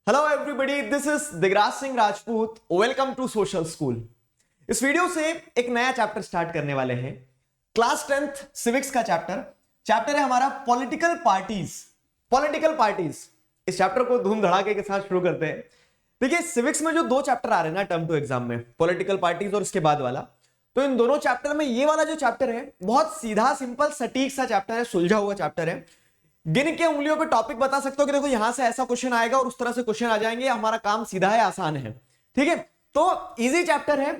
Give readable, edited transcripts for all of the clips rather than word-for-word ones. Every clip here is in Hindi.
Hello everybody, this is Digraj Singh Rajput. Welcome to social school. इस वीडियो से एक नया चैप्टर स्टार्ट करने वाले हैं। क्लास 10th सिविक्स का चैप्टर है हमारा पॉलिटिकल पार्टीज। इस चैप्टर को धूम धड़ाके के साथ शुरू करते हैं। देखिए, सिविक्स में जो दो चैप्टर आ रहे हैं ना टर्म टू एग्जाम में, पॉलिटिकल पार्टीज और उसके बाद वाला, तो इन दोनों चैप्टर में ये वाला जो चैप्टर है बहुत सीधा सिंपल सटीक सा चैप्टर है, सुलझा हुआ चैप्टर है। गिन के उंगलियों पे टॉपिक बता सकते हो कि देखो यहां से ऐसा क्वेश्चन आएगा और उस तरह से क्वेश्चन आ जाएंगे। हमारा काम सीधा है, आसान है, ठीक है। तो इजी चैप्टर है,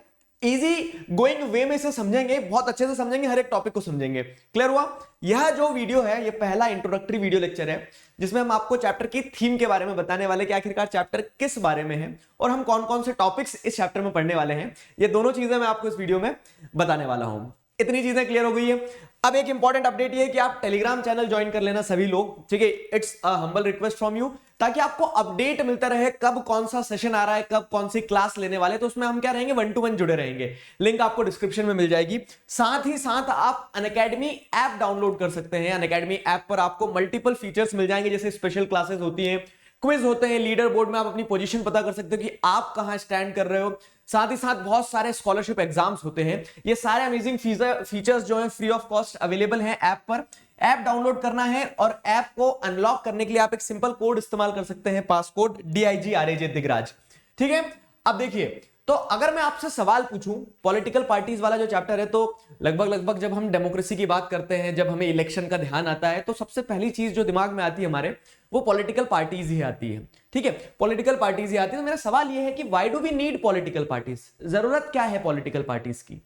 इजी गोइंग वे में इसे समझेंगे, बहुत अच्छे से समझेंगे, हर एक टॉपिक को समझेंगे। क्लियर हुआ? यह जो वीडियो है ये पहला इंट्रोडक्टरी वीडियो लेक्चर है जिसमें हम आपको चैप्टर की थीम के बारे में बताने वाले कि आखिरकार चैप्टर किस बारे में है और हम कौन कौन से टॉपिक्स इस चैप्टर में पढ़ने वाले हैं। ये दोनों चीजें मैं आपको इस वीडियो में बताने वाला हूं। इतनी चीजें क्लियर हो गई है। अब एक इंपॉर्टेंट अपडेट ये है कि आप टेलीग्राम चैनल ज्वाइन कर लेना सभी लोग, ठीक है। It's a humble request from you, ताकि आपको अपडेट मिलता रहे कब कौन सा सेशन आ रहा है, कब कौन सी क्लास लेने वाले। तो उसमें हम क्या रहेंगे, 1 to 1 जुड़े रहेंगे। लिंक आपको डिस्क्रिप्शन में मिल जाएगी। साथ ही साथ आप अनअकैडमी ऐप डाउनलोड कर सकते हैं। अनअकैडमी ऐप पर आपको मल्टीपल फीचर्स मिल जाएंगे, जैसे स्पेशल क्लासेस होती हैं, क्विज होते हैं, लीडर बोर्ड में आप अपनी पोजीशन पता कर सकते हो कि आप कहां स्टैंड कर रहे हो। साथ ही साथ बहुत सारे स्कॉलरशिप एग्जाम्स होते हैं। ये सारे अमेजिंग फीचर्स जो हैं फ्री ऑफ कॉस्ट अवेलेबल हैं ऐप पर। ऐप डाउनलोड करना है और ऐप को अनलॉक करने के लिए आप एक सिंपल कोड इस्तेमाल कर सकते हैं, पासकोड DIGRAJ दिगराज, ठीक है। अब देखिए, तो अगर मैं आपसे सवाल पूछूं, पॉलिटिकल पार्टीज वाला जो चैप्टर है, तो लगभग जब हम डेमोक्रेसी की बात करते हैं, जब हमें इलेक्शन का ध्यान आता है, तो सबसे पहली चीज जो दिमाग में आती है हमारे, वो पॉलिटिकल पार्टीज ही आती है, ठीक है। पॉलिटिकल पार्टीज ही आती है। तो मेरा सवाल ये है कि why do we need political parties? जरूरत क्या है पॉलिटिकल पार्टीज की?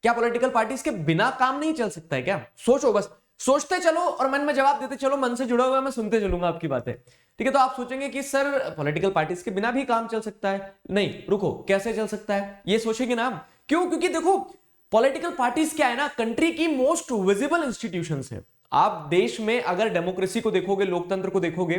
क्या पॉलिटिकल पार्टीज के बिना काम नहीं चल सकता है क्या? सोचो, बस सोचते चलो और मन में जवाब देते चलो। मन से जुड़ा हुआ मैं सुनते चलूंगा आपकी बातें, ठीक है। तो आप सोचेंगे कि सर पॉलिटिकल पार्टीज के बिना भी काम चल सकता है। नहीं, रुको, कैसे चल सकता है ये सोचेंगे ना आप। क्यों? क्योंकि देखो, पॉलिटिकल पार्टीज क्या है ना, कंट्री की मोस्ट विजिबल इंस्टीट्यूशंस है। आप देश में अगर डेमोक्रेसी को देखोगे, लोकतंत्र को देखोगे,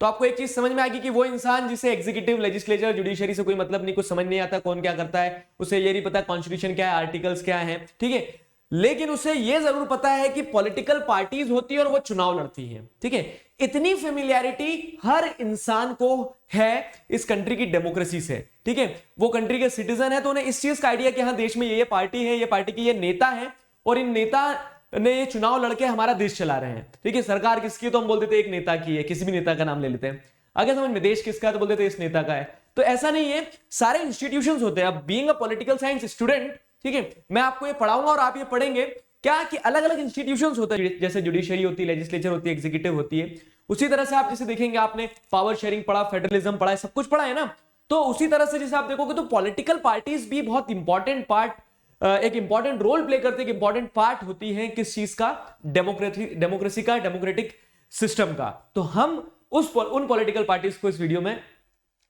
तो आपको एक चीज समझ में आएगी कि वो इंसान जिसे एग्जीक्यूटिव, लेजिस्लेचर, जुडिशरी से कोई मतलब नहीं, कुछ समझ नहीं आता कौन क्या करता है, उसे ये नहीं पता कॉन्स्टिट्यूशन क्या है, आर्टिकल्स क्या है, ठीक है। लेकिन उसे यह जरूर पता है कि पॉलिटिकल पार्टीज होती है और वो चुनाव लड़ती है, ठीक है। इतनी फेमिलियरिटी हर इंसान को है इस कंट्री की डेमोक्रेसी से, ठीक है। वो कंट्री के सिटीजन है तो उन्हें इस चीज का आइडिया कि हाँ, देश में ये पार्टी है, ये पार्टी की ये नेता है और इन नेता ने ये चुनाव लड़के हमारा देश चला रहे हैं, ठीक है। सरकार किसकी है तो हम बोल देते एक नेता की है, किसी भी नेता का नाम ले लेते हैं। आगे समझ में, देश किसका है तो बोल देते इस नेता का है। तो ऐसा नहीं है, सारे इंस्टीट्यूशंस होते हैं। अब being a political science student, ठीक है, मैं आपको ये पढ़ाऊंगा और आप ये पढ़ेंगे क्या कि अलग अलग इंस्टीट्यूशंस होते हैं, जैसे जुडिशरी होती है, लेजिस्लेचर होती है, एग्जीक्यूटिव होती है। उसी तरह से आप जैसे देखेंगे, आपने पावर शेयरिंग पढ़ा, फेडरलिज्म पढ़ा है, सब कुछ पढ़ा है ना। तो उसी तरह से जैसे आप देखोगे तो पॉलिटिकल पार्टीज भी बहुत इंपॉर्टेंट पार्ट, एक इंपॉर्टेंट रोल प्ले करते हैं, एक इंपॉर्टेंट पार्ट होती है किस चीज का, डेमोक्रेसी का, डेमोक्रेटिक सिस्टम का। तो हम उन पॉलिटिकल पार्टीज को इस वीडियो में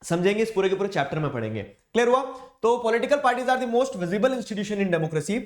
समझेंगे, इस पूरे के पूरे चैप्टर में पढ़ेंगे। क्लियर हुआ? तो political parties are the most visible institution in democracy.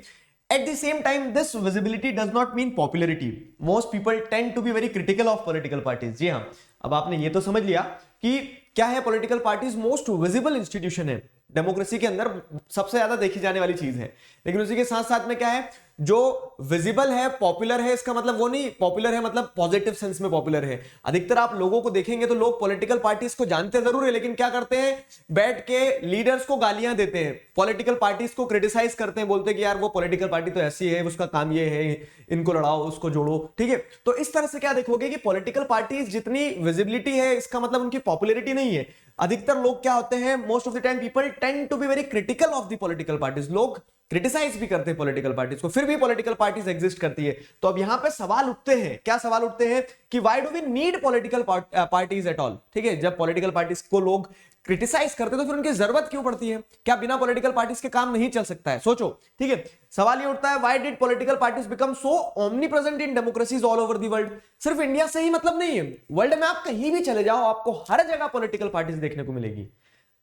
At the same time this visibility does not mean popularity. Most people tend to be very critical of political parties. जी हाँ, अब आपने ये तो समझ लिया कि क्या है political parties most visible institution है, डेमोक्रेसी के अंदर सबसे ज्यादा देखी जाने वाली चीज है। लेकिन उसी के साथ साथ में क्या है, जो विजिबल है, पॉपुलर है, इसका मतलब वो नहीं पॉपुलर है मतलब पॉजिटिव सेंस में पॉपुलर है। अधिकतर आप लोगों को देखेंगे तो लोग पॉलिटिकल पार्टीज को जानते जरूर है, लेकिन क्या करते हैं, बैठ के लीडर्स को गालियां देते हैं, पॉलिटिकल पार्टीज को क्रिटिसाइज करते हैं, बोलते हैं कि यार वो पॉलिटिकल पार्टी तो ऐसी है, उसका काम ये है, इनको लड़ाओ, उसको जोड़ो, ठीक है। तो इस तरह से क्या देखोगे कि पॉलिटिकल पार्टीज जितनी विजिबिलिटी है, इसका मतलब उनकी पॉपुलरिटी नहीं है। अधिकतर लोग क्या होते हैं, most of the time people tend to be very critical of the political parties. लोग क्रिटिसाइज भी करते हैं पॉलिटिकल पार्टीज को, फिर भी पॉलिटिकल पार्टीज एग्जिस्ट करती है। तो अब यहां पे सवाल उठते हैं, क्या सवाल उठते हैं कि why do we need political parties at all, ठीक है। जब पॉलिटिकल पार्टीज को लोग क्रिटिसाइज करते तो फिर उनकी जरूरत क्यों पड़ती है? क्या बिना पॉलिटिकल पार्टीज के काम नहीं चल सकता है? सोचो, ठीक है। सवाल ये उठता है, why did political parties become so omnipresent in democracies all over the world? सिर्फ इंडिया से ही मतलब नहीं है, वर्ल्ड में आप कहीं भी चले जाओ, आपको हर जगह पॉलिटिकल पार्टीज देखने को मिलेगी।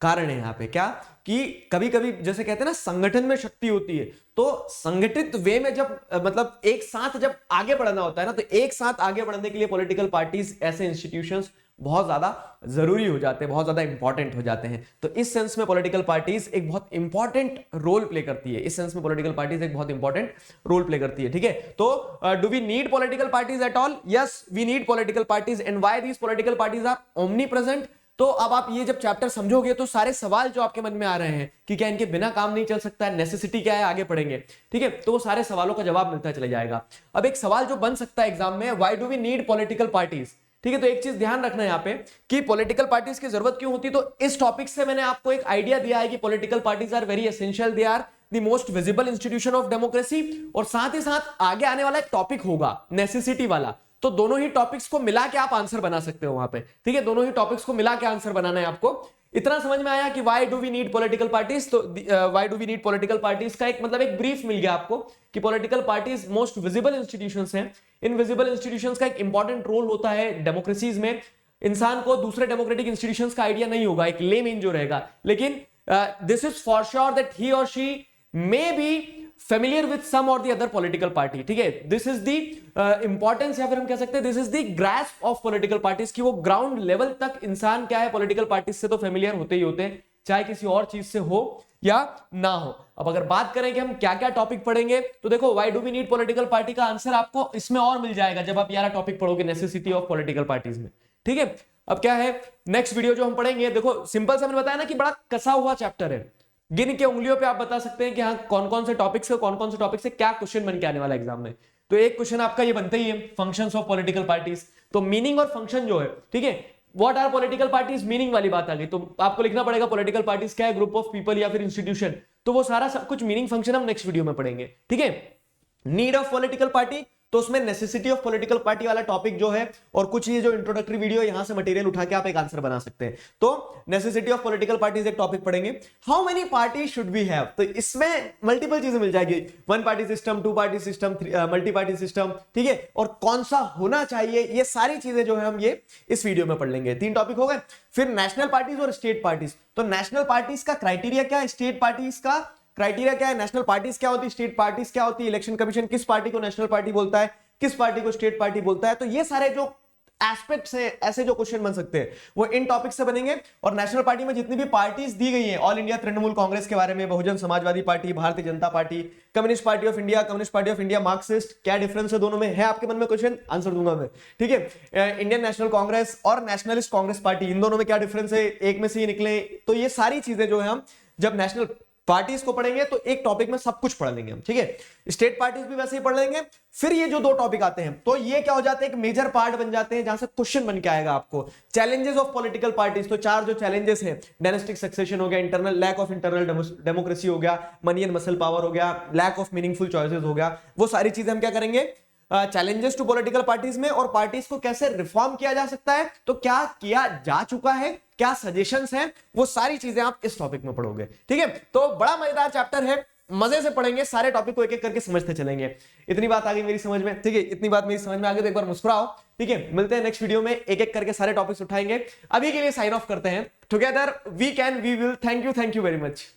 कारण है यहां पे क्या कि कभी कभी जैसे कहते हैं ना, संगठन में शक्ति होती है। तो संगठित वे में जब मतलब एक साथ जब आगे बढ़ना होता है ना, तो एक साथ आगे बढ़ने के लिए पॉलिटिकल पार्टीज, ऐसे इंस्टीट्यूशंस बहुत ज्यादा जरूरी हो जाते हैं, बहुत ज्यादा इंपॉर्टेंट हो जाते हैं। तो इस सेंस में पॉलिटिकल पार्टीज एक बहुत इंपॉर्टेंट रोल प्ले करती है। इस सेंस में पॉलिटिकल पार्टीज एक बहुत इंपॉर्टेंट रोल प्ले करती है, ठीक है। तो do we need political parties at all? Yes, we need political parties. And why these political parties are omnipresent? तो अब आप ये जब चैप्टर समझोगे तो सारे सवाल जो आपके मन में आ रहे हैं कि क्या इनके बिना काम नहीं चल सकता है, नेसेसिटी क्या है, आगे पढ़ेंगे, ठीक है, तो वो सारे सवालों का जवाब मिलता चला जाएगा। अब एक सवाल जो बन सकता है एग्जाम में, why do we need political parties, ठीक है, तो एक चीज ध्यान रखना है यहाँ पे कि पॉलिटिकल पार्टीज की जरूरत क्यों होती है। तो इस टॉपिक से मैंने आपको एक आइडिया दिया है कि political parties are very essential, they are the most visible institution of democracy, और साथ ही साथ आगे आने वाला एक टॉपिक होगा नेसेसिटी वाला, तो दोनों ही टॉपिक्स को मिला के आप आंसर बना सकते हो वहां पे, ठीक है, दोनों ही टॉपिक्स को मिला के आंसर बनाना है आपको। इतना समझ में आया कि why do we need political parties, तो why do we need political parties का एक मतलब एक ब्रीफ मिल गया आपको कि political parties most visible institutions हैं। इन विजिबल इंस्टीट्यूशंस का एक इंपॉर्टेंट रोल होता है डेमोक्रेसीज में। इंसान को दूसरे डेमोक्रेटिक इंस्टीट्यूशंस का आइडिया नहीं होगा, एक लेमैन जो रहेगा, लेकिन this is for sure that he और she may be familiar with some or the other political party, ठीक है, this is the importance, या फिर हम कह सकते हैं this is the grasp of political parties, कि वो ग्राउंड लेवल तक इंसान क्या है पॉलिटिकल पार्टीज से तो फेमिलियर होते ही होते हैं, चाहे किसी और चीज से हो या ना हो। अब अगर बात करें कि हम क्या क्या टॉपिक पढ़ेंगे, तो देखो why do we need political party का आंसर आपको इसमें और मिल जाएगा जब आप 11 टॉपिक पढ़ोगे नेसेसिटी ऑफ पॉलिटिकल पार्टीज में, ठीक है। अब क्या है नेक्स्ट वीडियो जो हम पढ़ेंगे, देखो सिंपल से मैंने बताया ना कि बड़ा कसा हुआ चैप्टर है, गिन के उंगलियों पे आप बता सकते हैं कि हाँ कौन कौन से टॉपिक से कौन कौन से टॉपिक से क्या क्वेश्चन बन के आने वाला एग्जाम में। तो एक क्वेश्चन आपका ये बनता ही है फंक्शंस ऑफ पॉलिटिकल पार्टीज, तो मीनिंग और फंक्शन जो है, ठीक है, what are political parties, meaning वाली बात आ गई, तो आपको लिखना पड़ेगा पॉलिटिकल पार्टीज क्या है, ग्रुप ऑफ पीपल या फिर इंस्टीट्यूशन, तो वो सारा सब कुछ मीनिंग फंक्शन हम नेक्स्ट वीडियो में पढ़ेंगे, ठीक है। नीड ऑफ पॉलिटिकल पार्टी, तो उसमें नेसेसिटी ऑफ पॉलिटिकल पार्टी वाला टॉपिक जो है, और कुछ ये जो इंट्रोडक्टरी वीडियो यहां से मटेरियल उठा के आप एक आंसर बना सकते हैं। तो नेसेसिटी ऑफ पॉलिटिकल पार्टीज एक टॉपिक पढ़ेंगे। How many party should we have, तो इसमें मल्टीपल चीजें मिल जाएगी, one party system, two party system, multi party system, ठीक है, और कौन सा होना चाहिए, ये सारी चीजें जो है हम ये इस वीडियो में पढ़ लेंगे। 3 टॉपिक हो गए। फिर नेशनल पार्टीज और स्टेट पार्टीज, तो नेशनल पार्टीज का क्राइटेरिया क्या है, स्टेट पार्टीज का क्राइटेरिया क्या है, नेशनल पार्टीज क्या होती है, स्टेट पार्टीज क्या होती है, इलेक्शन कमीशन किस पार्टी को नेशनल पार्टी बोलता है, किस पार्टी को स्टेट पार्टी बोलता है। तो ये सारे जो एस्पेक्ट्स हैं, ऐसे जो क्वेश्चन बन सकते हैं वो इन टॉपिक से बनेंगे। और नेशनल पार्टी में जितनी भी पार्टीज दी गई हैं, ऑल इंडिया तृणमूल कांग्रेस के बारे में, Bahujan Samajwadi party, Bharatiya Janata party, communist party of India, communist party of India, Marxist, क्या डिफरेंस है दोनों में, है आपके मन में क्वेश्चन, आंसर दूंगा मैं, ठीक है। इंडियन नेशनल कांग्रेस और नेशनलिस्ट कांग्रेस पार्टी, इन दोनों में क्या डिफरेंस है, एक में से ही निकले। तो ये सारी चीजें जो है हम जब नेशनल पार्टीज को पढ़ेंगे तो एक टॉपिक में सब कुछ पढ़ लेंगे हम, ठीक है। स्टेट पार्टीज भी वैसे ही पढ़ लेंगे। फिर ये जो 2 टॉपिक आते हैं तो ये क्या हो जाते हैं, एक मेजर पार्ट बन जाते हैं जहां से क्वेश्चन बन के आएगा आपको, चैलेंजेस ऑफ पॉलिटिकल पार्टीज। तो 4 जो चैलेंजेस हैं, डायनेस्टिक सक्सेशन हो गया, internal lack of internal democracy हो गया, मनी एंड मसल पावर हो गया, लैक ऑफ मीनिंगफुल चॉइसेस हो गया, वो सारी चीजें हम क्या करेंगे चैलेंजेस टू पॉलिटिकल पार्टीज में, और पार्टीज को कैसे रिफॉर्म किया जा सकता है, तो क्या किया जा चुका है, क्या सजेशंस हैं, वो सारी चीजें आप इस टॉपिक में पढ़ोगे, ठीक है। तो बड़ा मजेदार चैप्टर है, मजे से पढ़ेंगे, सारे टॉपिक को एक एक करके समझते चलेंगे। इतनी बात आ गई मेरी समझ में, ठीक है, इतनी बात मेरी समझ में आ गई तो एक बार मुस्कुराओ, ठीक है। मिलते हैं नेक्स्ट वीडियो में, एक एक करके सारे टॉपिक्स उठाएंगे। अभी के लिए साइन ऑफ करते हैं, together we can we will. Thank you very much.